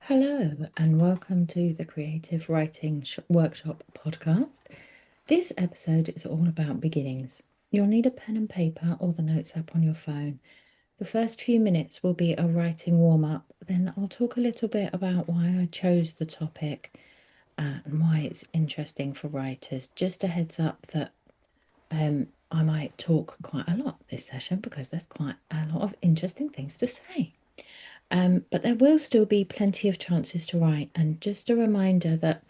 Hello, and welcome to the Creative Writing Workshop podcast. This episode is all about beginnings. You'll need a pen and paper or the notes app on your phone. The first few minutes will be a writing warm up, then I'll talk a little bit about why I chose the topic and why it's interesting for writers. Just a heads up that I might talk quite a lot this session because there's quite a lot of interesting things to say. But there will still be plenty of chances to write. And just a reminder that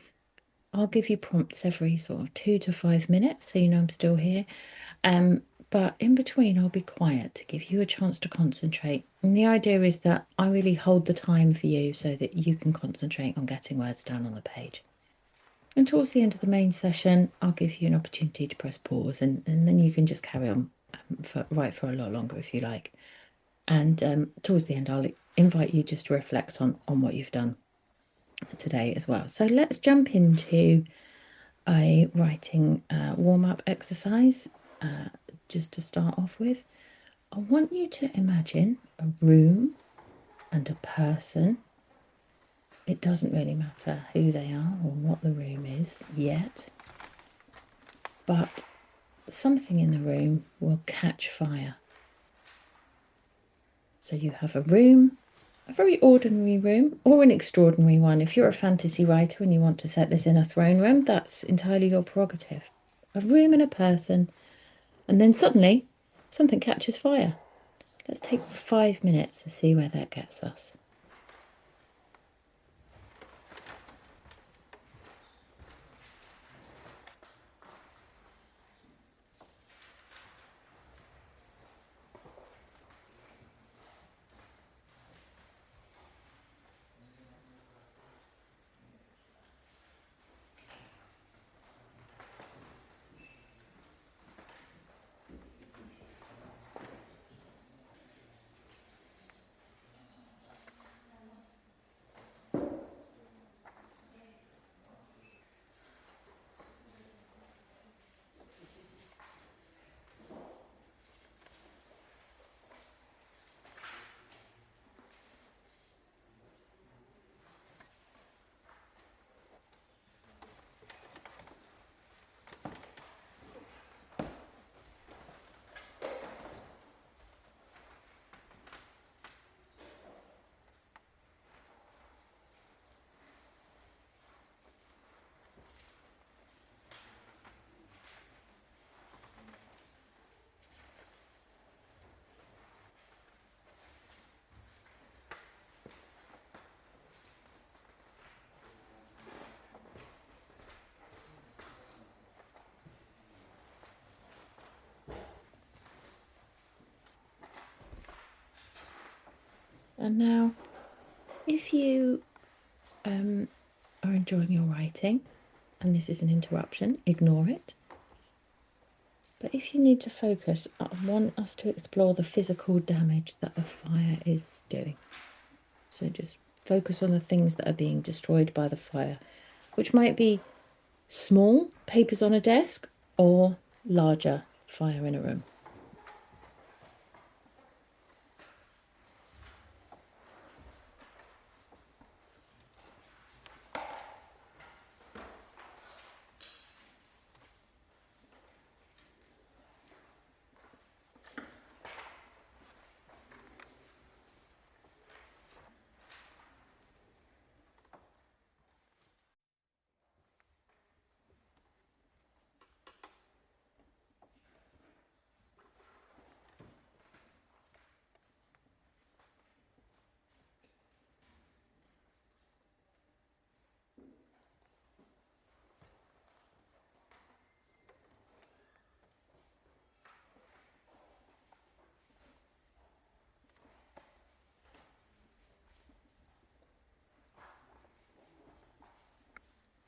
I'll give you prompts every sort of 2 to 5 minutes, so you know I'm still here. But in between, I'll be quiet to give you a chance to concentrate. And the idea is that I really hold the time for you so that you can concentrate on getting words down on the page. And towards the end of the main session, I'll give you an opportunity to press pause, and then you can just carry on write for a lot longer if you like. And towards the end, I'll invite you just to reflect on what you've done today as well. So let's jump into a writing warm-up exercise. Just to start off with, I want you to imagine a room and a person. It doesn't really matter who they are or what the room is yet, but something in the room will catch fire. So you have a room, a very ordinary room, or an extraordinary one. If you're a fantasy writer and you want to set this in a throne room, that's entirely your prerogative. A room and a person, and then suddenly something catches fire. Let's take 5 minutes to see where that gets us. And now, if you are enjoying your writing, and this is an interruption, ignore it. But if you need to focus, I want us to explore the physical damage that the fire is doing. So just focus on the things that are being destroyed by the fire, which might be small papers on a desk or larger fire in a room.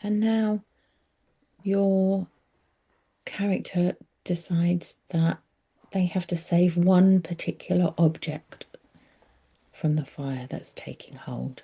And now your character decides that they have to save one particular object from the fire that's taking hold.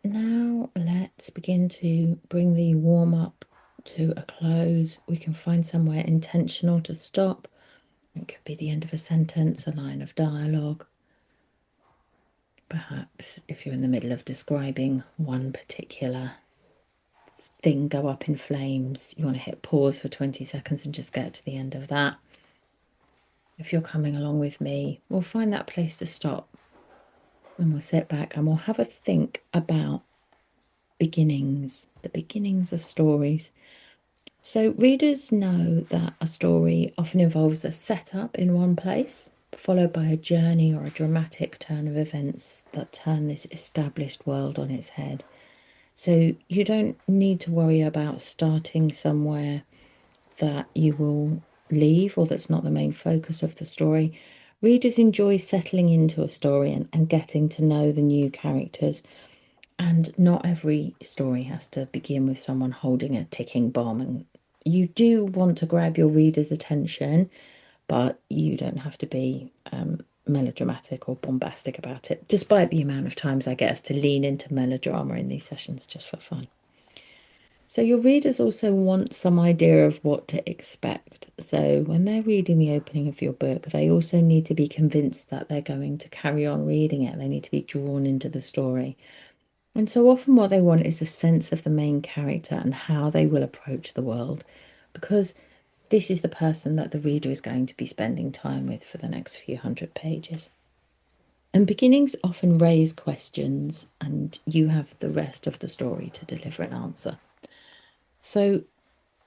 And now let's begin to bring the warm up to a close. We can find somewhere intentional to stop. It could be the end of a sentence, a line of dialogue. Perhaps if you're in the middle of describing one particular thing go up in flames, you want to hit pause for 20 seconds and just get to the end of that. If you're coming along with me, we'll find that place to stop and we'll sit back and we'll have a think about beginnings, the beginnings of stories. So readers know that a story often involves a setup in one place, followed by a journey or a dramatic turn of events that turn this established world on its head. So you don't need to worry about starting somewhere that you will leave or that's not the main focus of the story. Readers enjoy settling into a story and getting to know the new characters. And not every story has to begin with someone holding a ticking bomb. And you do want to grab your reader's attention, but you don't have to be melodramatic or bombastic about it, despite the amount of times I get us to lean into melodrama in these sessions just for fun. So your readers also want some idea of what to expect. So when they're reading the opening of your book, they also need to be convinced that they're going to carry on reading it. They need to be drawn into the story. And so often what they want is a sense of the main character and how they will approach the world, because this is the person that the reader is going to be spending time with for the next few hundred pages. And beginnings often raise questions, and you have the rest of the story to deliver an answer. So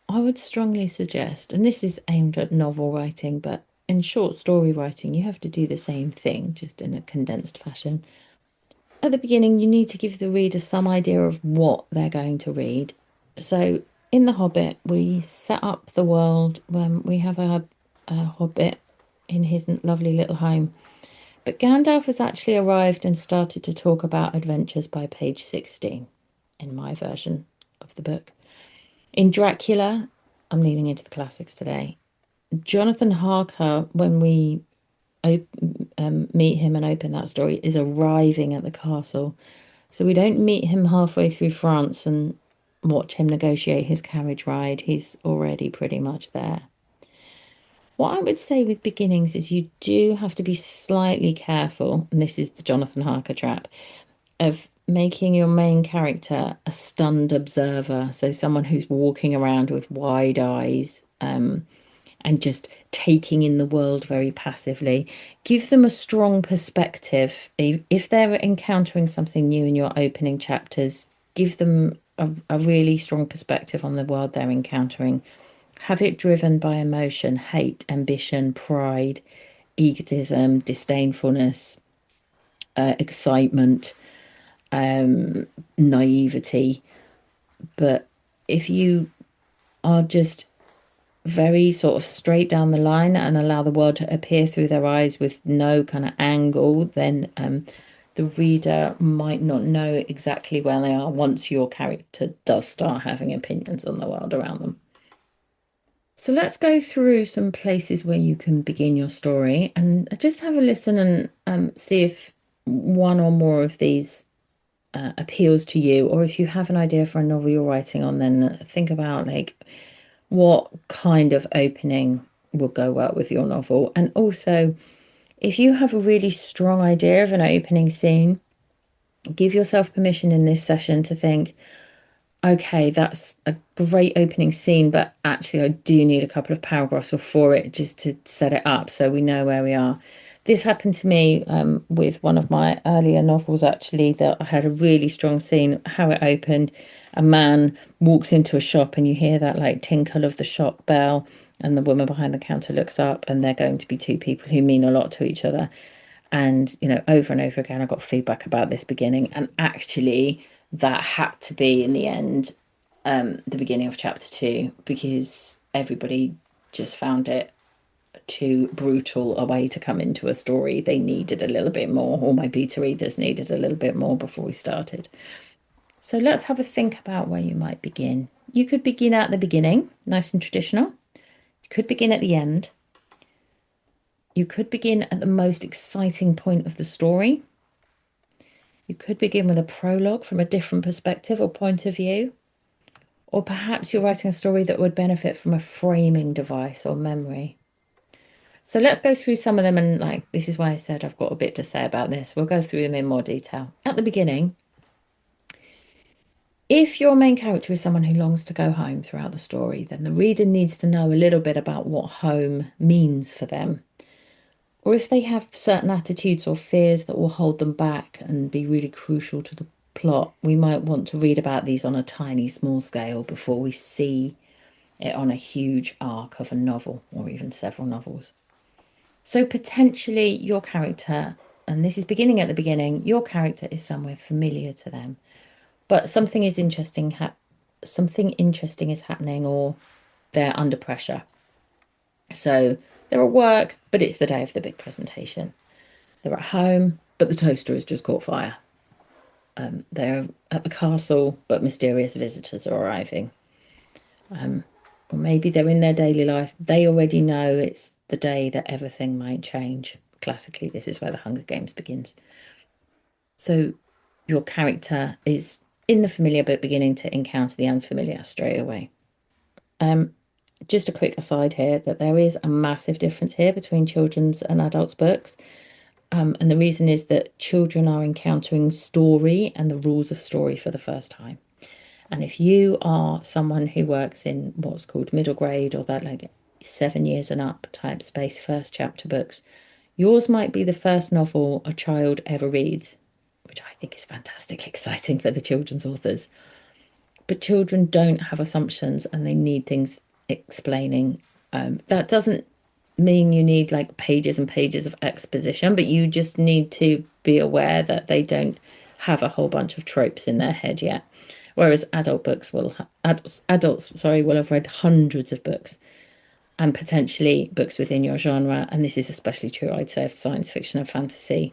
I would strongly suggest, and this is aimed at novel writing, but in short story writing, you have to do the same thing, just in a condensed fashion. At the beginning, you need to give the reader some idea of what they're going to read. So in The Hobbit, we set up the world when we have a hobbit in his lovely little home. But Gandalf has actually arrived and started to talk about adventures by page 16 in my version of the book. In Dracula, I'm leaning into the classics today. Jonathan Harker, when we meet him and open that story, is arriving at the castle. So we don't meet him halfway through France and watch him negotiate his carriage ride. He's already pretty much there. What I would say with beginnings is you do have to be slightly careful, and this is the Jonathan Harker trap, of making your main character a stunned observer. So someone who's walking around with wide eyes, and just taking in the world very passively. Give them a strong perspective. If they're encountering something new in your opening chapters, give them a really strong perspective on the world they're encountering. Have it driven by emotion, hate, ambition, pride, egotism, disdainfulness, excitement, naivety. But if you are just very sort of straight down the line and allow the world to appear through their eyes with no kind of angle, then the reader might not know exactly where they are once your character does start having opinions on the world around them. So let's go through some places where you can begin your story and just have a listen and see if one or more of these appeals to you, or if you have an idea for a novel you're writing on, then think about like what kind of opening will go well with your novel. And also, if you have a really strong idea of an opening scene, give yourself permission in this session to think, okay, that's a great opening scene, but actually I do need a couple of paragraphs before it just to set it up so we know where we are. This happened to me with one of my earlier novels, actually, that I had a really strong scene. How it opened, a man walks into a shop and you hear that like tinkle of the shop bell, and the woman behind the counter looks up, and they're going to be two people who mean a lot to each other. And, you know, over and over again, I got feedback about this beginning. And actually, that had to be, in the end, the beginning of chapter 2, because everybody just found it too brutal a way to come into a story. They needed a little bit more, or my beta readers needed a little bit more before we started. So let's have a think about where you might begin. You could begin at the beginning, nice and traditional. You could begin at the end. You could begin at the most exciting point of the story. You could begin with a prologue from a different perspective or point of view. Or perhaps you're writing a story that would benefit from a framing device or memory. So let's go through some of them, and like this is why I said I've got a bit to say about this. We'll go through them in more detail. At the beginning, if your main character is someone who longs to go home throughout the story, then the reader needs to know a little bit about what home means for them. Or if they have certain attitudes or fears that will hold them back and be really crucial to the plot, we might want to read about these on a tiny, small scale before we see it on a huge arc of a novel or even several novels. So potentially your character, and this is beginning at the beginning, your character is somewhere familiar to them, but something interesting is happening, or they're under pressure. So they're at work, but it's the day of the big presentation. They're at home, but the toaster has just caught fire. They're at the castle, but mysterious visitors are arriving. Or maybe they're in their daily life. They already know it's the day that everything might change. Classically, this is where the Hunger Games begins. So your character is in the familiar but beginning to encounter the unfamiliar straight away. Just a quick aside here that there is a massive difference here between children's and adults' books. And the reason is that children are encountering story and the rules of story for the first time. And if you are someone who works in what's called middle grade or that like 7 years and up type space, first chapter books, yours might be the first novel a child ever reads, which I think is fantastically exciting for the children's authors. But children don't have assumptions and they need things explaining. That doesn't mean you need like pages and pages of exposition, but you just need to be aware that they don't have a whole bunch of tropes in their head yet. Whereas adults will have read hundreds of books and potentially books within your genre. And this is especially true, I'd say, of science fiction and fantasy.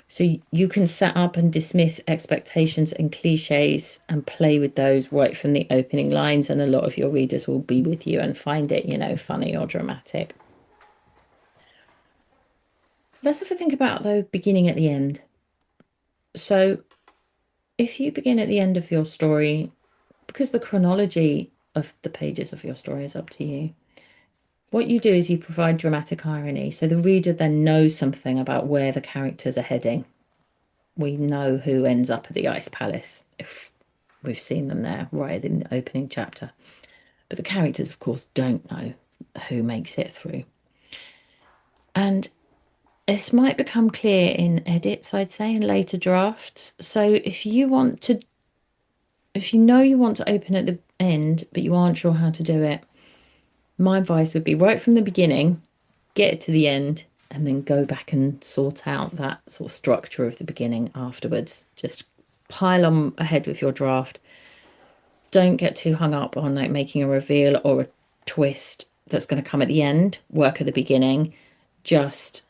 So you can set up and dismiss expectations and cliches and play with those right from the opening lines. And a lot of your readers will be with you and find it, funny or dramatic. Let's have a think about, though, beginning at the end. So if you begin at the end of your story, because the chronology of the pages of your story is up to you, what you do is you provide dramatic irony. So the reader then knows something about where the characters are heading. We know who ends up at the Ice Palace if we've seen them there right in the opening chapter. But the characters, of course, don't know who makes it through. And this might become clear in edits, I'd say, in later drafts. So if you know you want to open at the end, but you aren't sure how to do it, my advice would be right from the beginning, get it to the end, and then go back and sort out that sort of structure of the beginning afterwards. Just pile on ahead with your draft. Don't get too hung up on like making a reveal or a twist that's going to come at the end. Work at the beginning. Just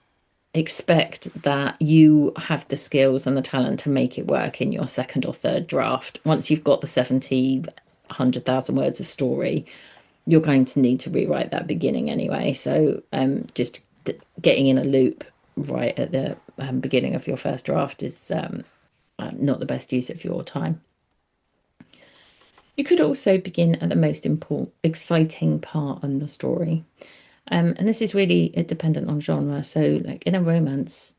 expect that you have the skills and the talent to make it work in your second or third draft. Once you've got the 70, 100,000 words of story, you're going to need to rewrite that beginning anyway. So just getting in a loop right at the beginning of your first draft is not the best use of your time. You could also begin at the most important, exciting part in the story. And this is really dependent on genre. So like in a romance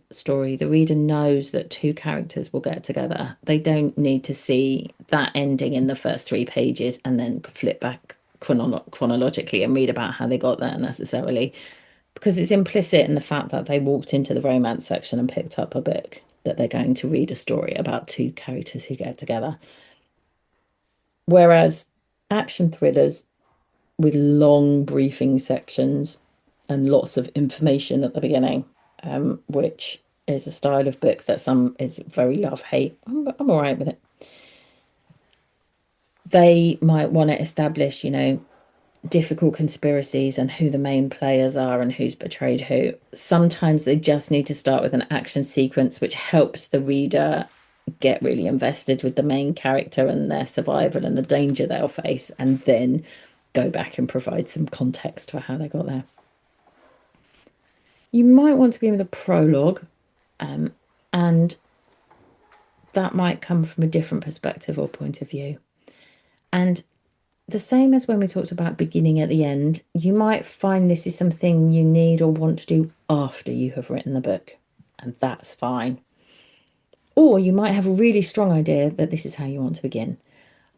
story, the reader knows that two characters will get together. They don't need to see that ending in the first 3 pages and then flip back chronologically and read about how they got there necessarily, because it's implicit in the fact that they walked into the romance section and picked up a book that they're going to read a story about two characters who get together. Whereas action thrillers with long briefing sections and lots of information at the beginning, which is a style of book that some is very love-hate. I'm all right with it. They might want to establish, difficult conspiracies and who the main players are and who's betrayed who. Sometimes they just need to start with an action sequence, which helps the reader get really invested with the main character and their survival and the danger they'll face, and then go back and provide some context for how they got there. You might want to begin with a prologue, and that might come from a different perspective or point of view. And the same as when we talked about beginning at the end, you might find this is something you need or want to do after you have written the book, and that's fine. Or you might have a really strong idea that this is how you want to begin.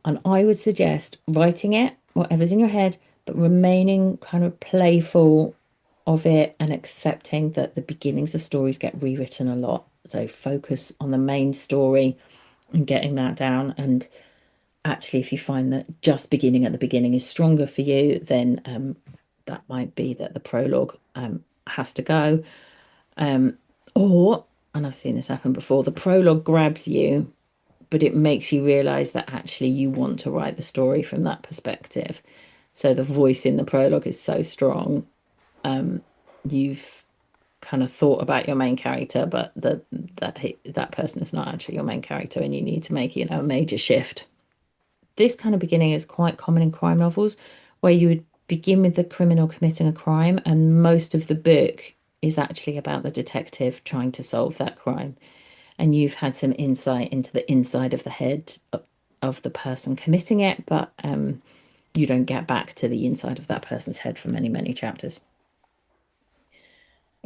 And I would suggest writing it, whatever's in your head, but remaining kind of playful of it and accepting that the beginnings of stories get rewritten a lot. So focus on the main story and getting that down. And actually, if you find that just beginning at the beginning is stronger for you, then that might be that the prologue has to go. Or, and I've seen this happen before, the prologue grabs you, but it makes you realize that actually you want to write the story from that perspective. So the voice in the prologue is so strong. You've kind of thought about your main character, but that person is not actually your main character, and you need to make, a major shift. This kind of beginning is quite common in crime novels, where you would begin with the criminal committing a crime, and most of the book is actually about the detective trying to solve that crime. And you've had some insight into the inside of the head of the person committing it, but you don't get back to the inside of that person's head for many, many chapters.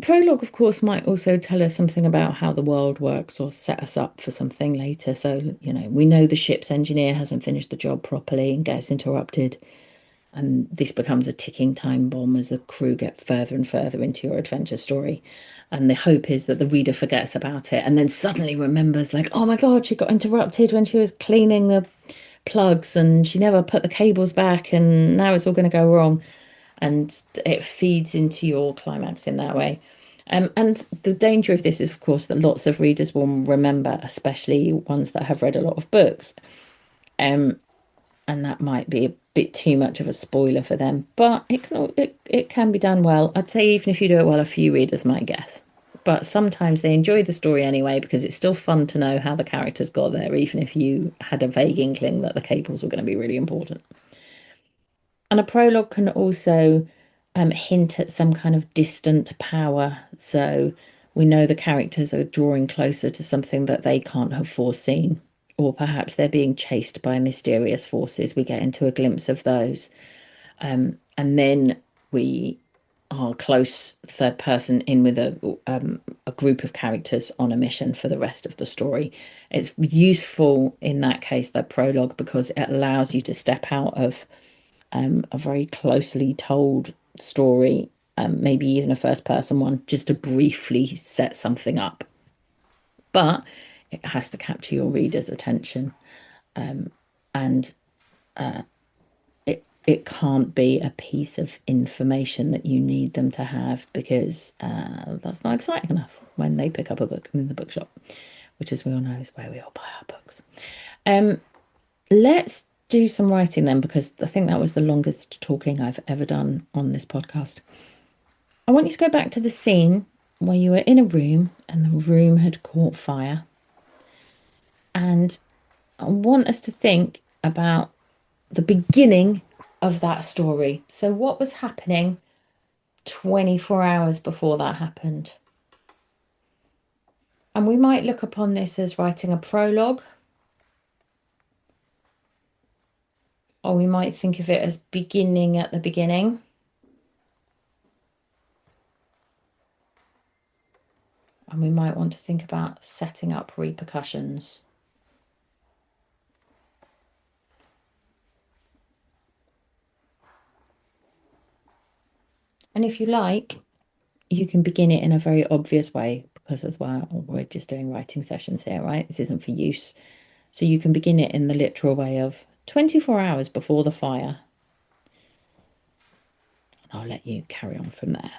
Prologue, of course, might also tell us something about how the world works or set us up for something later. So, we know the ship's engineer hasn't finished the job properly and gets interrupted. And this becomes a ticking time bomb as the crew get further and further into your adventure story. And the hope is that the reader forgets about it and then suddenly remembers, like, oh my God, she got interrupted when she was cleaning the plugs and she never put the cables back and now it's all going to go wrong. And it feeds into your climax in that way. And the danger of this is, of course, that lots of readers will remember, especially ones that have read a lot of books. And that might be a bit too much of a spoiler for them, but it can be done well. I'd say even if you do it well, a few readers might guess. But sometimes they enjoy the story anyway because it's still fun to know how the characters got there, even if you had a vague inkling that the cables were going to be really important. And a prologue can also hint at some kind of distant power. So we know the characters are drawing closer to something that they can't have foreseen, or perhaps they're being chased by mysterious forces. We get into a glimpse of those. And then we are close third person in with a group of characters on a mission for the rest of the story. It's useful in that case, that prologue, because it allows you to step out of a very closely told story, maybe even a first person one, just to briefly set something up. But it has to capture your reader's attention. And it can't be a piece of information that you need them to have because that's not exciting enough when they pick up a book in the bookshop, which, as we all know, is where we all buy our books. Let's do some writing then, because I think that was the longest talking I've ever done on this podcast. I want you to go back to the scene where you were in a room and the room had caught fire. And I want us to think about the beginning of that story. So, what was happening 24 hours before that happened? And we might look upon this as writing a prologue, or we might think of it as beginning at the beginning. And we might want to think about setting up repercussions. And if you like, you can begin it in a very obvious way, because as well, we're just doing writing sessions here, right? This isn't for use. So you can begin it in the literal way of 24 hours before the fire. And I'll let you carry on from there.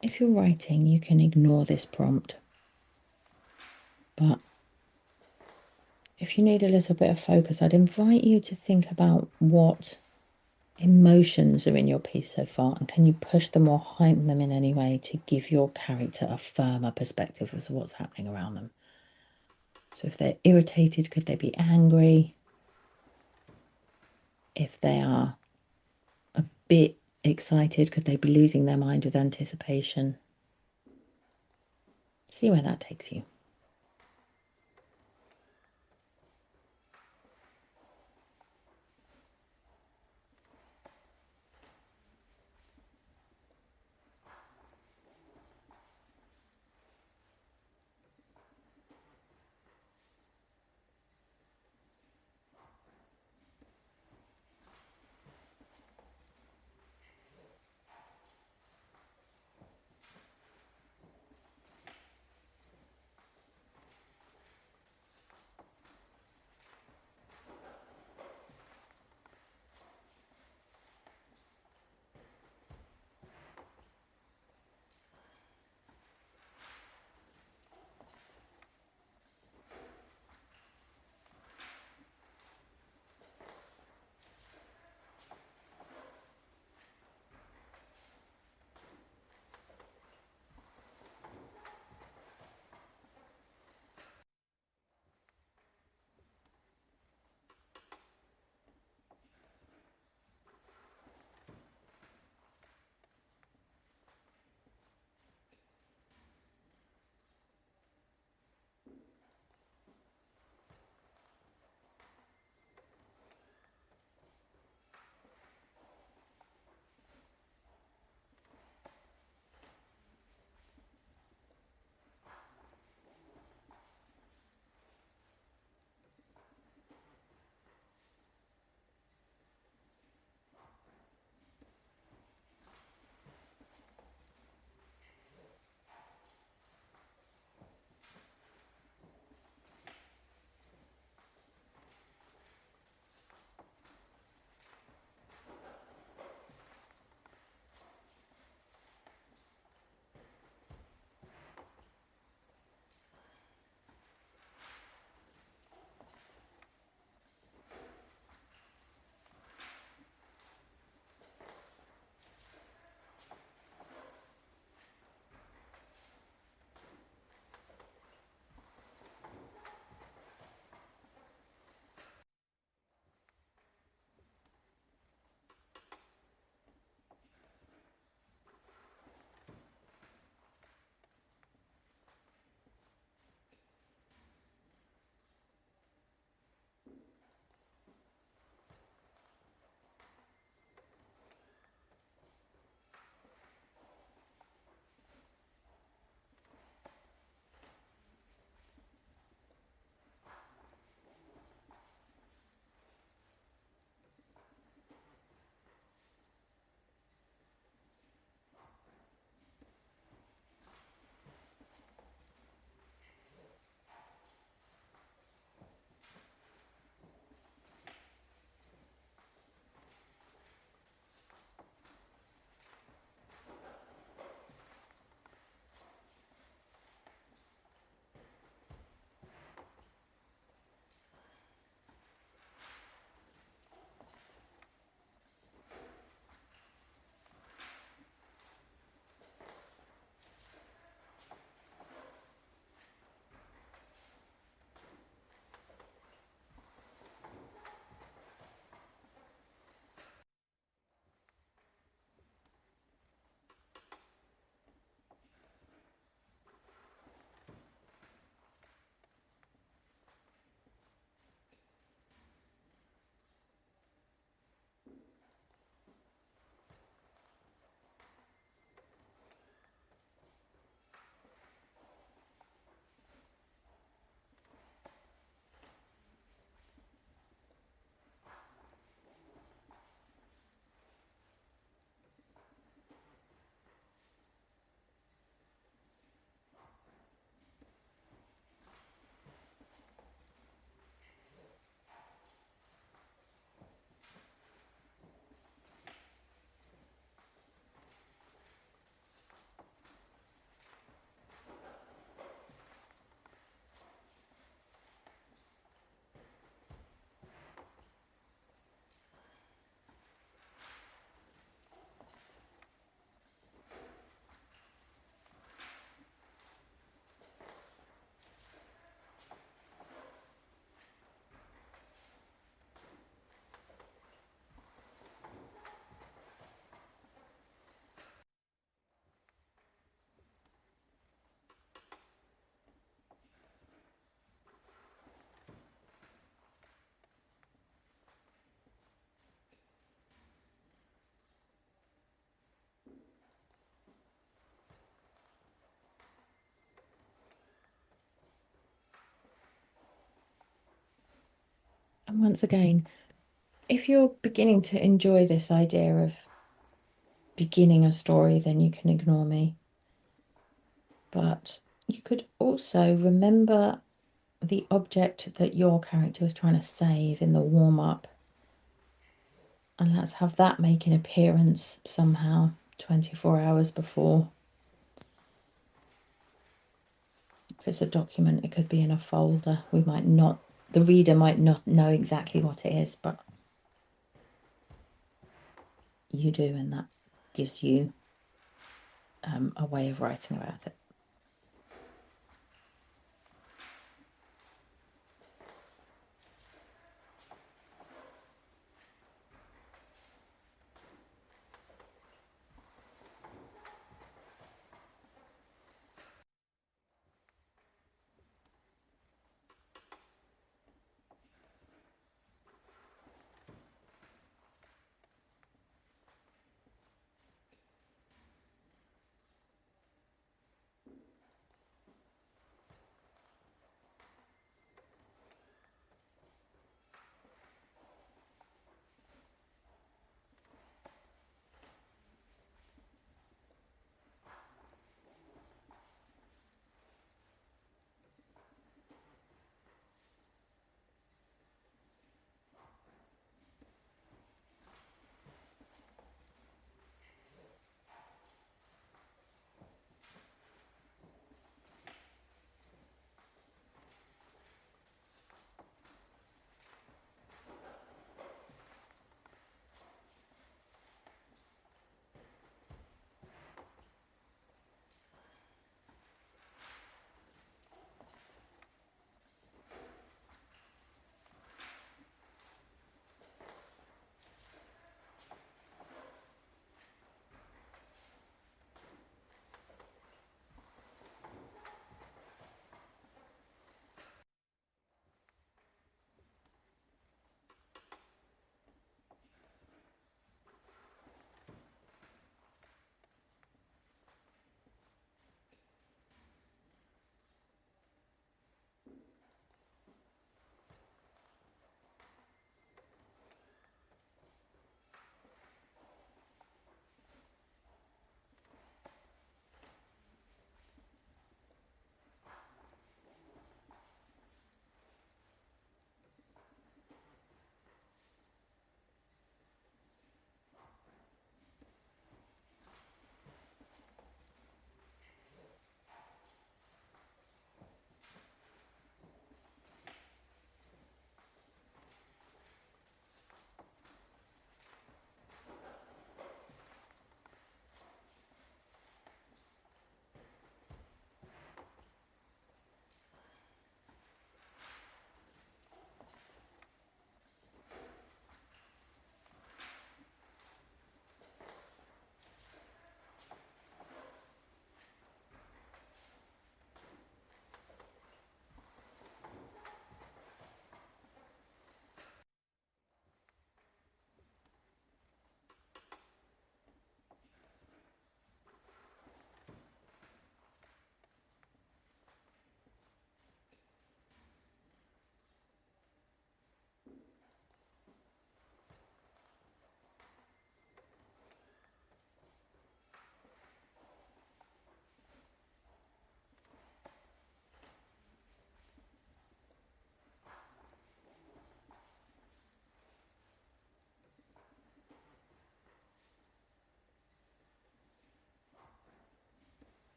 If you're writing, you can ignore this prompt. But if you need a little bit of focus, I'd invite you to think about what emotions are in your piece so far, and can you push them or heighten them in any way to give your character a firmer perspective of what's happening around them. So if they're irritated, could they be angry? If they are a bit excited, could they be losing their mind with anticipation? See where that takes you. once again, if you're beginning to enjoy this idea of beginning a story, then you can ignore me. But you could also remember the object that your character was trying to save in the warm-up. And let's have that make an appearance somehow 24 hours before. If it's a document, it could be in a folder. The reader might not know exactly what it is, but you do, and that gives you a way of writing about it.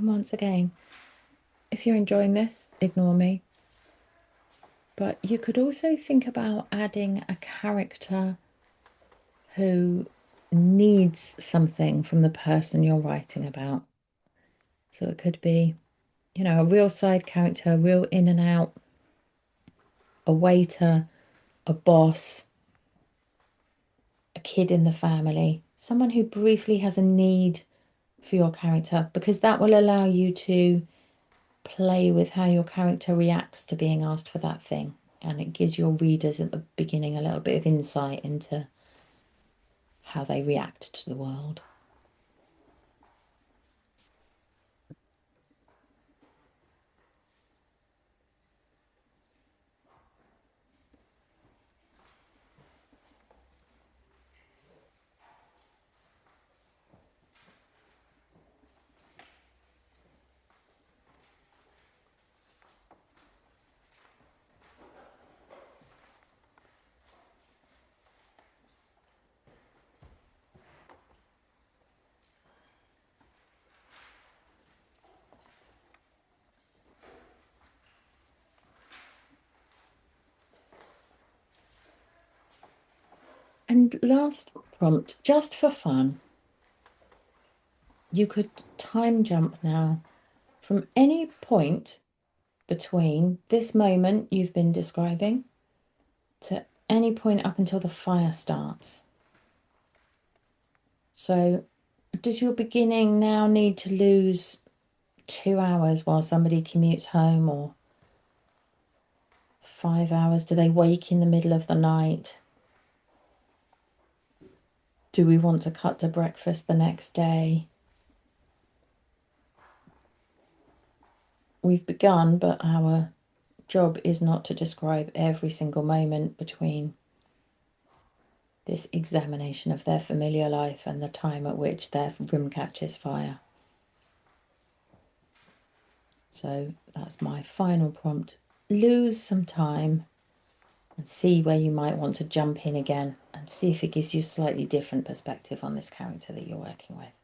And once again, if you're enjoying this, ignore me. But you could also think about adding a character who needs something from the person you're writing about. So it could be, a real side character, a real in and out, a waiter, a boss, a kid in the family, someone who briefly has a need for your character, because that will allow you to play with how your character reacts to being asked for that thing. And it gives your readers at the beginning a little bit of insight into how they react to the world. And last prompt, just for fun, you could time jump now from any point between this moment you've been describing to any point up until the fire starts. So does your beginning now need to lose 2 hours while somebody commutes home, or 5 hours? Do they wake in the middle of the night? Do we want to cut to breakfast the next day? We've begun, but our job is not to describe every single moment between this examination of their familiar life and the time at which their room catches fire. So that's my final prompt. Lose some time and see where you might want to jump in again, and see if it gives you a slightly different perspective on this character that you're working with.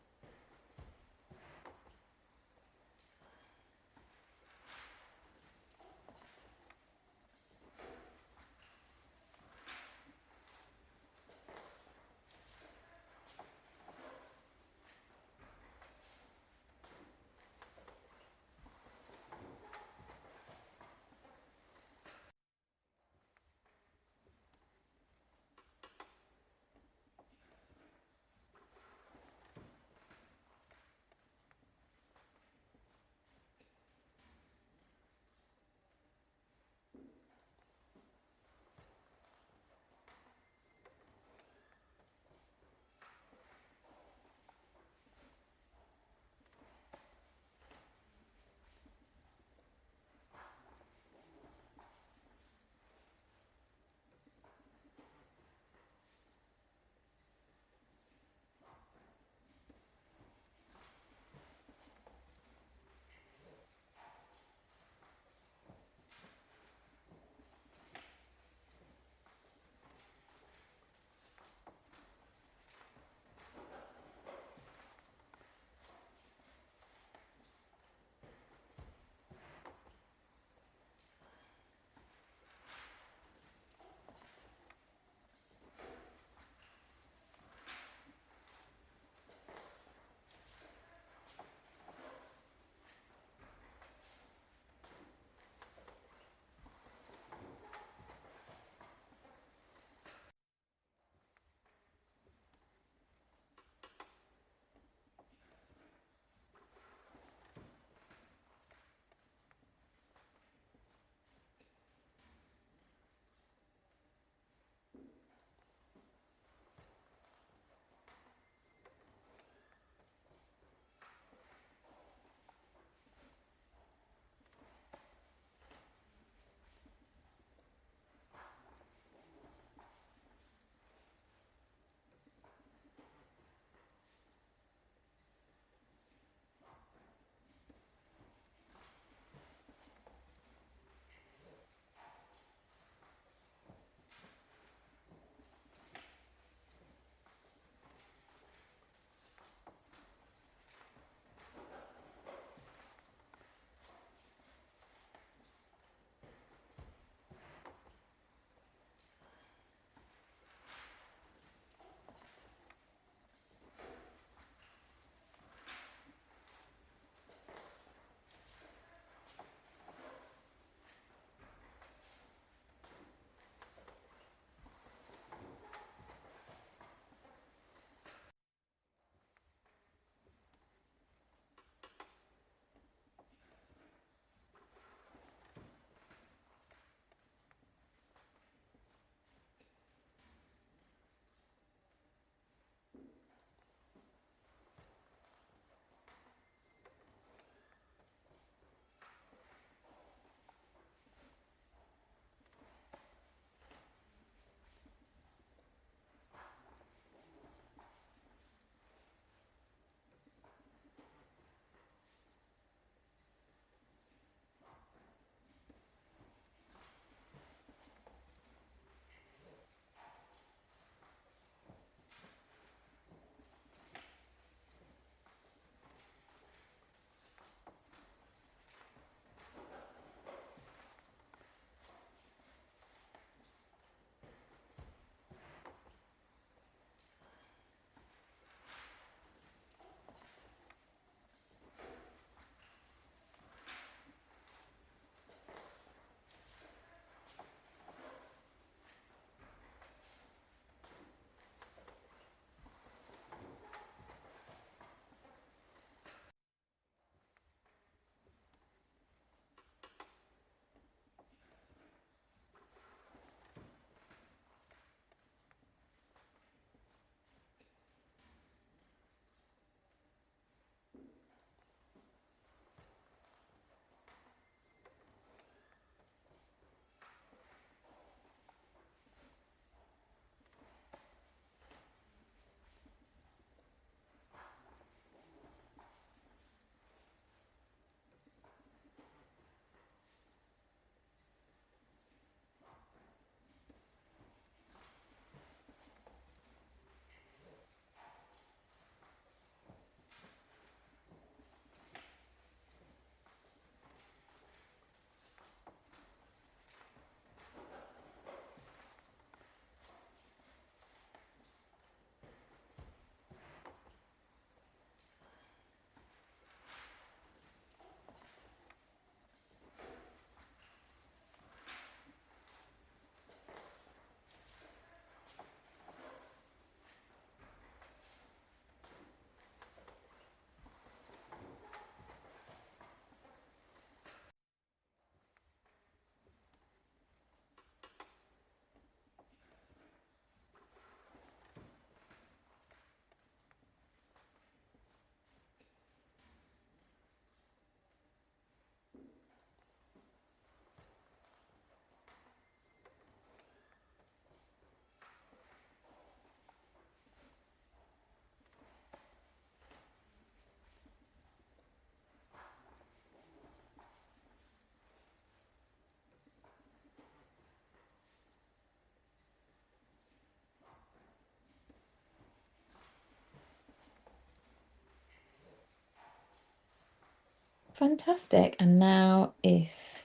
Fantastic. And now if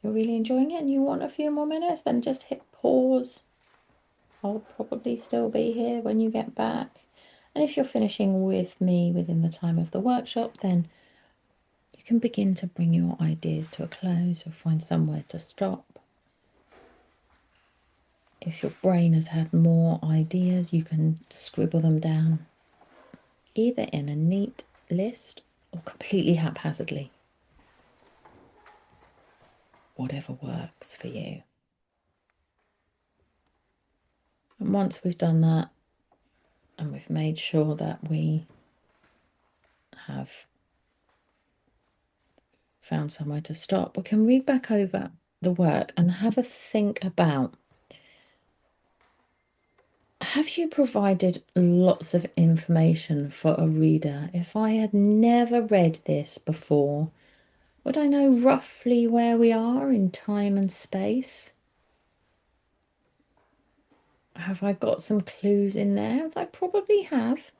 you're really enjoying it and you want a few more minutes, then just hit pause. I'll probably still be here when you get back. And if you're finishing with me within the time of the workshop, then you can begin to bring your ideas to a close or find somewhere to stop. If your brain has had more ideas, you can scribble them down, either in a neat list or completely haphazardly. Whatever works for you. And once we've done that, and we've made sure that we have found somewhere to stop, we can read back over the work and have a think about, have you provided lots of information for a reader? If I had never read this before, would I know roughly where we are in time and space? Have I got some clues in there? I probably have.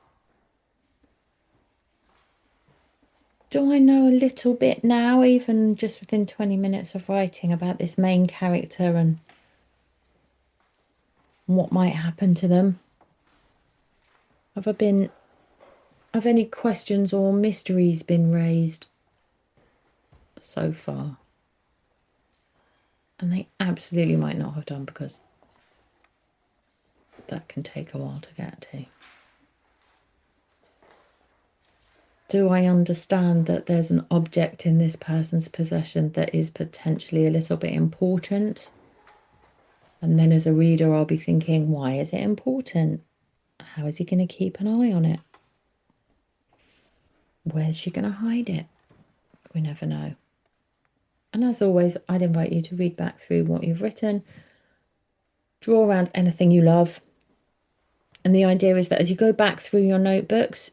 Do I know a little bit now, even just within 20 minutes of writing, about this main character and what might happen to them? Have any questions or mysteries been raised so far? And they absolutely might not have done, because that can take a while to get to. Do I understand that there's an object in this person's possession that is potentially a little bit important? And then as a reader, I'll be thinking, why is it important? How is he going to keep an eye on it? Where's she going to hide it? We never know. And as always, I'd invite you to read back through what you've written, draw around anything you love. And the idea is that as you go back through your notebooks,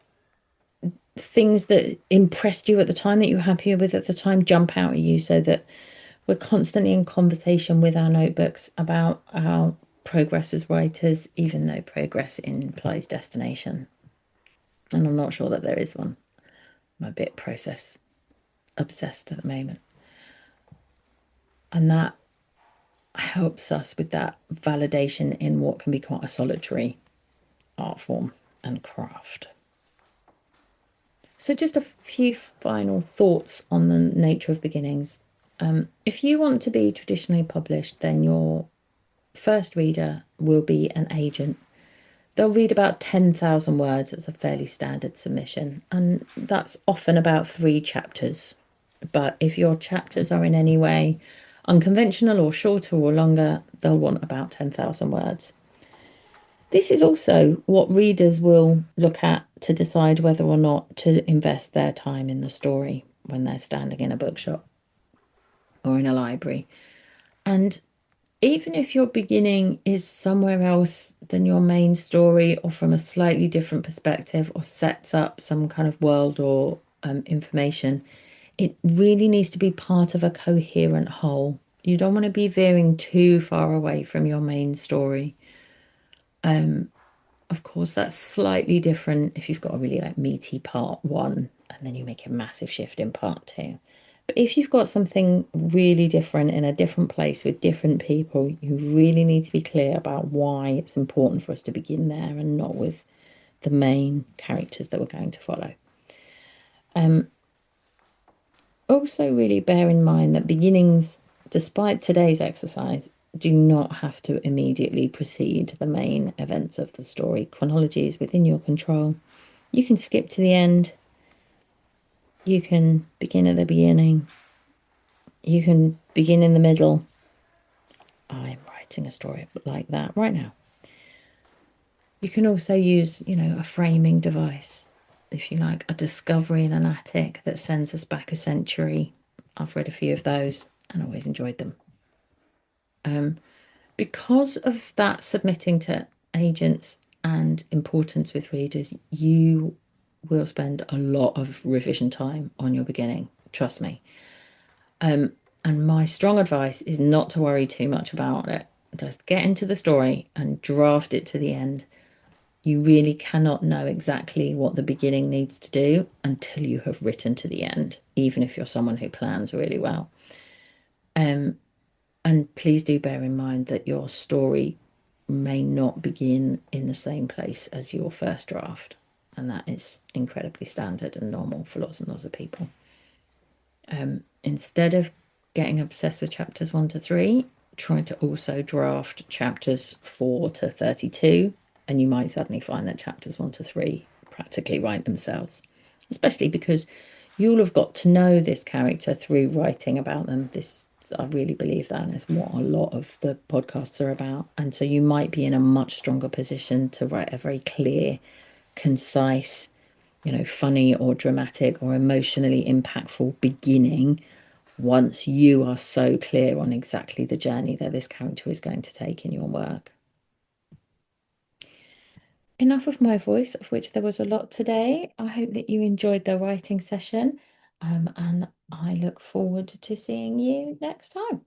things that impressed you at the time, that you were happy with at the time, jump out at you, so that we're constantly in conversation with our notebooks about our progress as writers, even though progress implies destination. And I'm not sure that there is one. I'm a bit process obsessed at the moment. And that helps us with that validation in what can be quite a solitary art form and craft. So just a few final thoughts on the nature of beginnings. If you want to be traditionally published, then your first reader will be an agent. They'll read about 10,000 words. It's a fairly standard submission, and that's often about 3 chapters. But if your chapters are in any way unconventional or shorter or longer, they'll want about 10,000 words. This is also what readers will look at to decide whether or not to invest their time in the story when they're standing in a bookshop or in a library. And even if your beginning is somewhere else than your main story, or from a slightly different perspective, or sets up some kind of world or information, it really needs to be part of a coherent whole. You don't want to be veering too far away from your main story. Of course, that's slightly different if you've got a really meaty part 1 and then you make a massive shift in part 2. But if you've got something really different in a different place with different people, you really need to be clear about why it's important for us to begin there and not with the main characters that we're going to follow. Also, really bear in mind that beginnings, despite today's exercise, do not have to immediately precede the main events of the story. Chronology is within your control. You can skip to the end. You can begin at the beginning. You can begin in the middle. I'm writing a story like that right now. You can also use, a framing device, if you like, a discovery in an attic that sends us back a century. I've read a few of those and always enjoyed them. Because of that submitting to agents and importance with readers, you will spend a lot of revision time on your beginning, trust me. And my strong advice is not to worry too much about it. Just get into the story and draft it to the end. You really cannot know exactly what the beginning needs to do until you have written to the end, even if you're someone who plans really well. And please do bear in mind that your story may not begin in the same place as your first draft. And that is incredibly standard and normal for lots and lots of people. Instead of getting obsessed with chapters 1 to 3, try to also draft chapters 4 to 32, and you might suddenly find that chapters 1 to 3 practically write themselves, especially because you'll have got to know this character through writing about them. I really believe that is what a lot of the podcasts are about. And so you might be in a much stronger position to write a very clear, concise, funny or dramatic or emotionally impactful beginning once you are so clear on exactly the journey that this character is going to take in your work. Enough of my voice, of which there was a lot today. I hope that you enjoyed the writing session, and I look forward to seeing you next time.